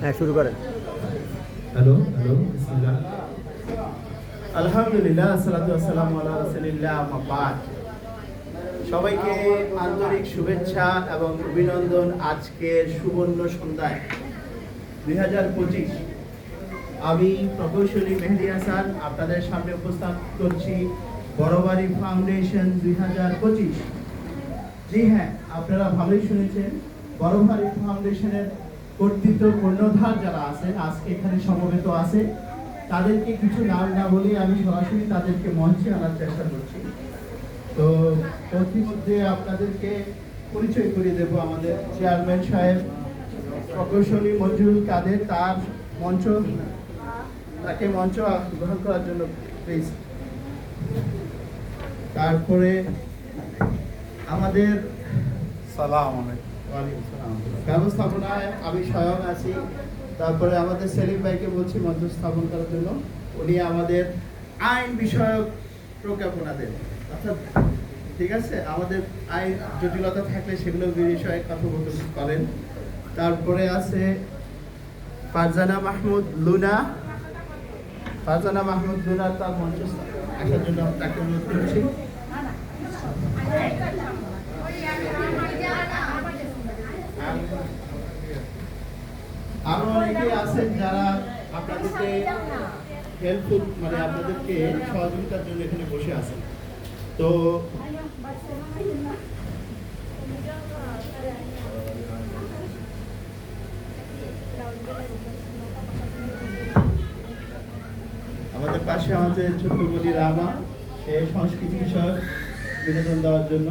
হ্যাঁ, শুরু করেন। হ্যালো হ্যালো বিসমিল্লাহ আলহামদুলিল্লাহ আসসালাতু ওয়াসসালামু আলা রাসূলিল্লাহ আম্মা বাদ। সবাইকে আন্তরিক শুভেচ্ছা এবং অভিনন্দন আজকের সুবর্ণ সন্ধ্যায় 2025। আমি প্রকৌশলী মেহেদী হাসান আপনাদের সামনে উপস্থাপন করছি বড়বাড়ি ফাউন্ডেশন 2025। জি হ্যাঁ, আপনারা ভালোই শুনেছেন। বড়বাড়ি ফাউন্ডেশনের কর্তৃত্ব কর্ণধার যারা আছেন আজকে এখানে সমবেত আছে, তাদেরকে কিছু নাম না বলে আমি সরাসরি তাদেরকে মঞ্চে আনার চেষ্টা করছি। তো প্রতিমধ্যে আপনাদেরকে পরিচয় করিয়ে দেব আমাদের চেয়ারম্যান সাহেব প্রকৌশলী মঞ্জুরুল কাদের। তাকে মঞ্চ গ্রহণ করার জন্য প্লিজ। তারপরে আমাদের ব্যবস্থাপনায় আমি স্বয়ং আছি। তারপরে আমাদের সেলিম ভাইকে বলছি মঞ্চ স্থাপন করার জন্য। উনি আমাদের আইন বিষয়ক প্রজ্ঞাপনা দেন, অর্থাৎ ঠিক আছে, আমাদের আইন জটিলতা থাকলে সেগুলো বিষয়ে কথোপকথন করেন। তারপরে আছে ফারজানা মাহমুদ লুনা। তার মঞ্চ আসার জন্য তাকে অনুরোধ করছি। আরো অনেকে আছেন যারা আপনাদেরকে হেল্পফুল, মানে আপনাদেরকে সহযোগিতার জন্য এখানে বসে আছেন। তো আমাদের পাশে আমাদের ছোট্ট বলি রামা, সে সংস্কৃতি বিষয়ক বিনোদন দেওয়ার জন্য।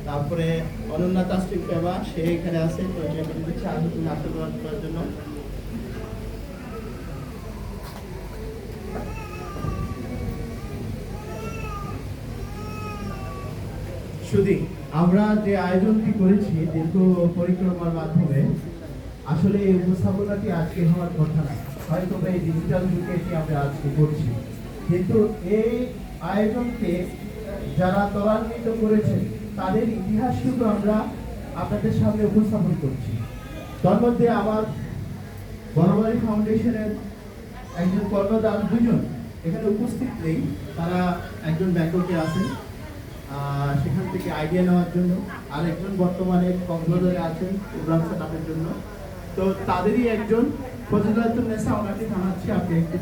তারপরে অনন্যা তাসলিম পেমা, সে এখানে আছে, পরিচয় করে দিচ্ছে নাটক করার জন্য। শুধু আমরা যে আয়োজনটি করেছি দীর্ঘ পরিক্রমার মাধ্যমে, আসলে এই উপস্থাপনাটি আজকে হওয়ার কথা না, হয়তো এই ডিজিটাল যুগে এটি আমরা আজকে করছি, কিন্তু এই আয়োজনকে যারা ত্বরান্বিত করেছেন তাদের ইতিহাস কিন্তু আমরা আপনাদের সামনে উপস্থাপন করছি। তার মধ্যে আমার বড়বাড়ি ফাউন্ডেশনের একজন কর্ণধার দুজন এখানে উপস্থিত নেই, তারা একজন ব্যাংককে আছেন সেখান থেকে আইডিয়া নেওয়ার জন্য, আর একজন বর্তমানে কক্সবাজারে আছেন প্রোগ্রাম সেটআপের জন্য। তো তাদেরই একজন ফজিলাতুন্নেসা, ওনাকে জানাচ্ছি আপনি একটু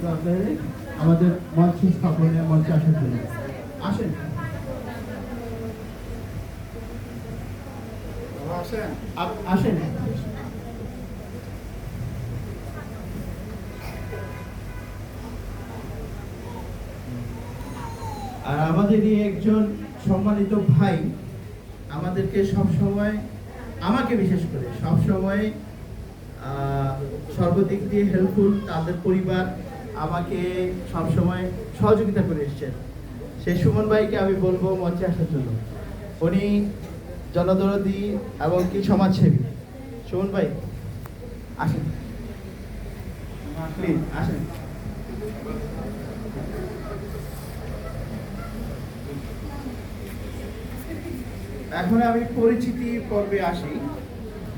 আমাদের মঞ্চ স্থাপনের মঞ্চে আসার জন্য আসেন। আসেন। আর আমাদেরই একজন সম্মানিত ভাই, আমাদেরকে সবসময়, আমাকে বিশেষ করে সবসময় সর্বদিক দিয়ে হেল্পফুল, তাদের পরিবার আমাকে সবসময় সহযোগিতা করে এসেছেন। সেই সুমন ভাইকে আমি বলবো মঞ্চে আসার জন্য। উনি জনদরদি এবং কি সমাজসেবী। সুমন ভাই আসেন, প্লিজ আসেন। এখন আমি পরিচিতি পর্বে আসি।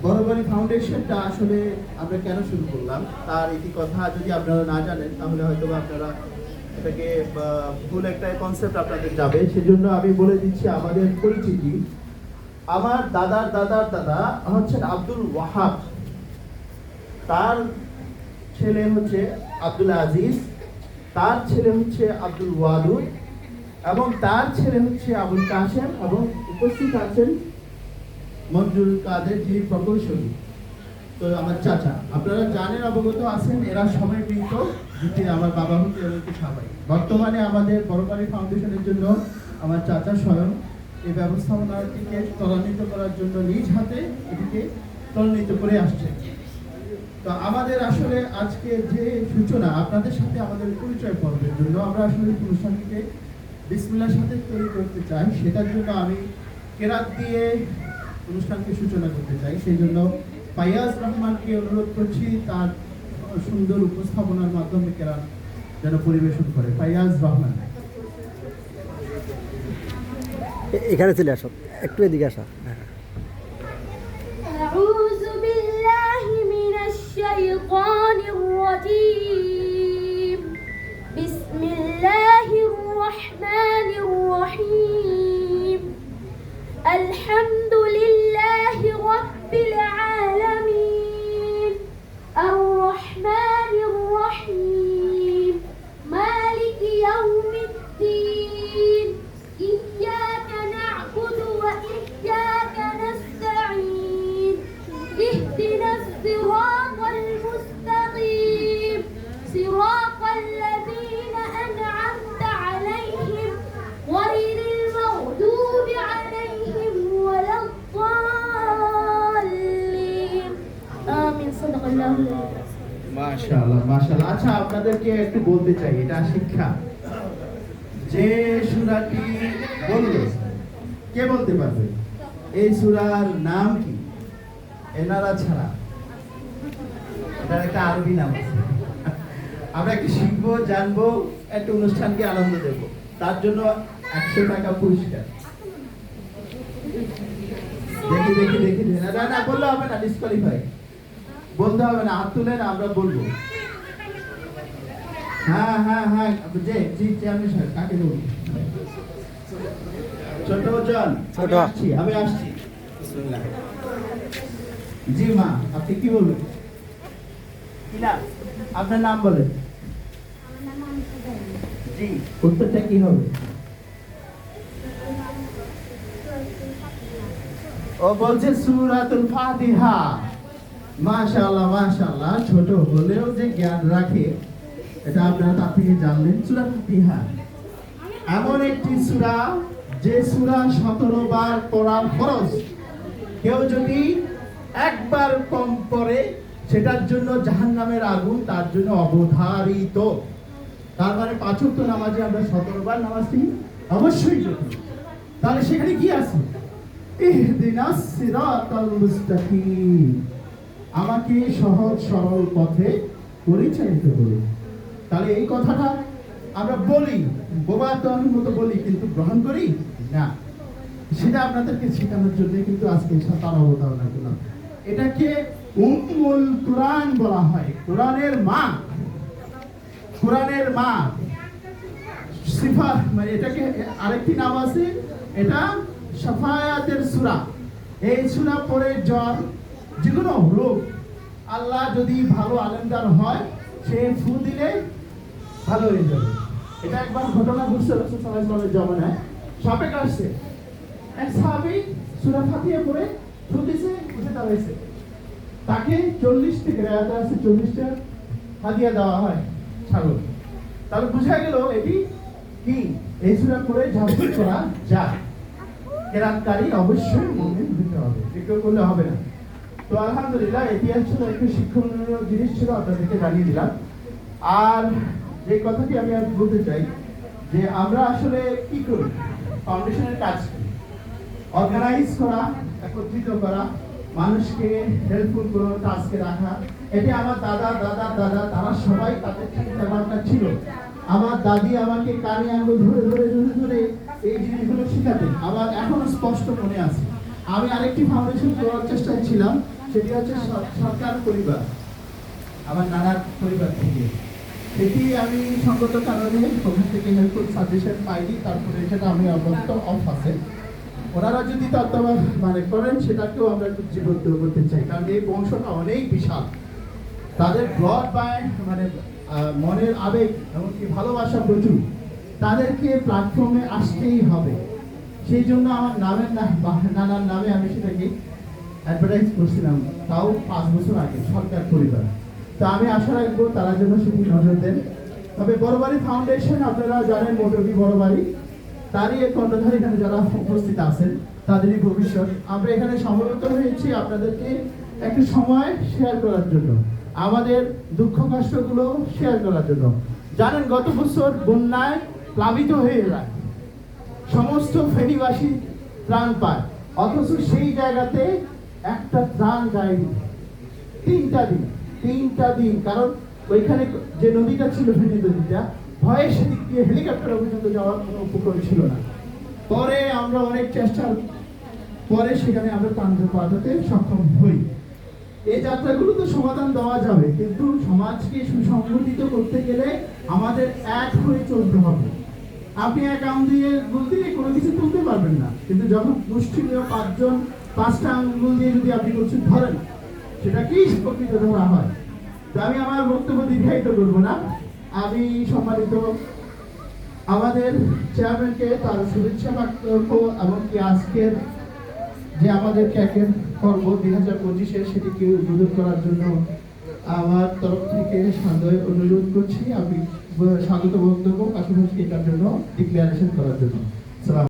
বড়বাড়ি ফাউন্ডেশনটা আসলে আমরা কেন শুরু করলাম তার ইতিকথা যদি আপনারা না জানেন তাহলে হয়তো আপনারা এটাকে ভুল একটা কনসেপ্ট আপনাদের যাবে, সেজন্য আমি বলে দিচ্ছি আমাদের পরিচিতি। আমার দাদার দাদার দাদা হচ্ছেন আব্দুল ওয়াহাব, তার ছেলে হচ্ছে আব্দুল আজিজ, তার ছেলে হচ্ছে আব্দুল ওয়াদুদ, এবং তার ছেলে হচ্ছে আবুল কাসেম, এবং উপস্থিত আছেন মঞ্জুরুল কাদের, যিনি প্রকৌশলী। তো আমার চাচা, আপনারা জানেন, অবগত আছেন, এরা সবাই মৃত, যেটি আমার বাবা হচ্ছে এমনকি সবাই। বর্তমানে আমাদের বড়বাড়ি ফাউন্ডেশনের জন্য আমার চাচা স্বয়ং এই ব্যবস্থাপনাটিকে ত্বরান্বিত করার জন্য নিজ হাতে এটিকে ত্বরান্বিত করে আসছে। তো আমাদের আসলে আজকে যে সূচনা, আপনাদের সাথে আমাদের পরিচয় পর্বের জন্য আমরা আসলে অনুষ্ঠানটিকে বিসমিল্লাহর সাথে তৈরি করতে চাই, সেটার জন্য আমি কেরাত দিয়ে অনুষ্ঠানকে সূচনা করতে চাই। সেই জন্য ফাইয়াজ রহমানকে অনুরোধ করছি তার সুন্দর উপস্থাপনার মাধ্যমে কেরাত যেন পরিবেশন করে। ফাইয়াজ রহমান, এখানে চলে আসো, একটু এদিকে আসা। أعوذ بالله من الشيطان মাশাআল্লাহ মাশাআল্লাহ। আচ্ছা, আপনাদেরকে একটু বলতে চাই, এটা শিক্ষা। যে সূরাটি বলল, কে বলতে পারবে এই সূরার নাম কি? এনারা ছাড়া এটার একটা আরবি নাম আছে। আমরা একটু শিখবো, জানবো, একটা অনুষ্ঠানকে আনন্দ দেব, তার জন্য 100 টাকা পুরস্কার। দেখি দেখি দেখি, না না বললে হবে না, ডিসকোয়ালিফাই। বলতে হবে না, হাত তুলে না, আমরা বলবো। হ্যাঁ হ্যাঁ হ্যাঁ, যে জি চেয়ারম্যান সাহেব, কাকে বলবো? ছোট জন, আমি আসছি। বিসমিল্লাহ। জি মা, আপনি কি বলবেন? কি নাম? আপনার নাম বলেন। জি, উত্তরটা কি হবে? ও বলছে সূরাতুল ফাতিহা। মাশাআল্লাহ মাশাআল্লাহ, ছোট হলেও যে জ্ঞান রাখে এটা আপনারা তার থেকে জানলেন। সূরা ফাতিহা এমন একটি সূরা, যে সূরা 17 বার পড়া ফরজ। কেউ যদি একবার কম পড়ে, সেটার জন্য জাহান্নামের আগুন তার জন্য অবধারিত। তার মানে 5 ওয়াক্ত নামাজে আমরা 17 বার নামাজটি অবশ্যই পড়ি। তাহলে সেখানে কি আছে? ইহদিনাস সিরাতাল মুস্তাকিম, আমাকে সহজ সরল পথে পরিচালিত করুন। তাহলে এই কথাটা আমরা বলি, বোবা তোর মতো বলি, কিন্তু গ্রহণ করি না। সেটা আপনাদেরকে শেখানোর জন্য কিন্তু আজকে তার অবতারণা করলাম। এটাকে উম্মুল কুরআন বলা হয়, কোরআনের মা। কোরআনের মা সিফাত, মানে এটাকে আরেকটি নাম আছে, এটা শাফায়াতের সূরা। এই সূরা পড়ে জ্বর, যে কোনো রোগ, আল্লাহ যদি ভালো আলেমদার হয়, সে ফু দিলে ভালো হয়ে যাবে। এটা একবার ঘটনা ঘটছে রাসূল সাল্লাল্লাহু আলাইহি ওয়াসাল্লামের জামানায়। সাপে কাটছে, এক সাহাবী সূরা ফাতিহা পড়ে ফু দিয়েছে, উঠে দাঁড়াইছে। তাকে 40 থেকে রায়াতে আছে 40টা হাদিয়া দেওয়া হয় ছাগল। তাহলে বোঝা গেল এটি কি, এই সূরা পড়ে ঝাঁপিয়ে করা যায়। কেরাতকারী অবশ্যই মুমিন হতে হবে, বিক্রয় করলে হবে না। তো আলহামদুলিল্লাহ, এটি আসলে একটু শিক্ষণীয় জিনিস ছিল, আপনাদেরকে জানিয়ে দিলাম। আর যে কথাটি আমি আজ বলতে চাই, যে আমরা আসলে কি করি, ফাউন্ডেশনের কাজ অর্গানাইজ করা, একত্রিত করা, মানুষকে হেল্পফুল কোনো টাস্কে রাখা। এটি আমার দাদা দাদা দাদা তারা সবাই তাদের চিন্তা ভাবনা ছিল। আমার দাদি আমাকে কানে আঙুল ধরে ধরে ধরে ধরে এই জিনিসগুলো শেখাতেন, আমার এখনো স্পষ্ট মনে আছে। আমি আরেকটি ফাউন্ডেশন করার চেষ্টায় ছিলাম, সেটি হচ্ছে সরকার পরিবার, আমার নানার পরিবার থেকে। সেটি আমি সঙ্গত কারণে ওখান থেকে হেল্পফুল সাজেশন পাইনি, তারপরে সেটা আমি অবস্থ অফ আছে। ওনারা যদি মানে করেন, সেটাকেও আমরা একটু জীবন্ত করতে চাই, কারণ এই বংশটা অনেক বিশাল। তাদের ব্লড বাই মানে মনের আবেগ, এমনকি ভালোবাসা প্রচুর। তাদেরকে প্ল্যাটফর্মে আসতেই হবে। সেই জন্য আমার নানার নামে আমি সেটাকে অ্যাডভার্টাইজ করছিলাম, তাও 5 বছর আগে, সরকার পরিবার। তো আমি আশা রাখবো তারা যেন সেটি নজর দেন। তবে বড়বাড়ি ফাউন্ডেশন, আপনারা জানেন মোটরবি বড়বাড়ি, তারই এক কর্ণধার এখানে যারা উপস্থিত আছেন, তাদেরই ভবিষ্যৎ। আমরা এখানে সমবেত হয়েছি আপনাদেরকে একটু সময় শেয়ার করার জন্য, আমাদের দুঃখ কষ্টগুলো শেয়ার করার জন্য। জানেন, গত বছর বন্যায় প্লাবিত হয়ে যায়, সমস্ত ফেরিবাসী ত্রাণ পায়, অথচ সেই জায়গাতে একটা ত্রাণ যায়নি 3টা দিন। কারণ ওইখানে যে নদীটা ছিল, ফেনী নদীটা, ভয়ে সেদিক দিয়ে হেলিকপ্টার পর্যন্ত যাওয়ার কোনো উপকরণ ছিল না। পরে আমরা অনেক চেষ্টার পরে সেখানে আমরা ত্রাণ পাঠাতে সক্ষম হই। এই যাত্রাগুলো তো সমাধান দেওয়া যাবে, কিন্তু সমাজকে সুসংগঠিত করতে গেলে আমাদের এক হয়ে চলতে হবে। আপনি অ্যাকাউন্ট দিয়ে বলতে কোনো কিছু তুলতে পারবেন না, কিন্তু যখন মুষ্টিমেয় 5টা আঙ্গুল দিয়ে যদি আপনি কিছু ধরেন, সেটা কি প্রকৃত ধরা হয়। তো আমি আমার বক্তব্য দীর্ঘায়িত করবো না। আমি সম্মানিত আমাদের চেয়ারম্যানকে তার শুভেচ্ছা বাক্য, এমনকি আজকের যে আমাদের ক্যাকের পর্ব 2025-এর, সেটিকে উদ্বোধন করার জন্য আমার তরফ থেকে সাদরে অনুরোধ করছি। আমি স্বাগত বক্তব্য পাশাপাশি এটার জন্য ডিক্লারেশন করার জন্য।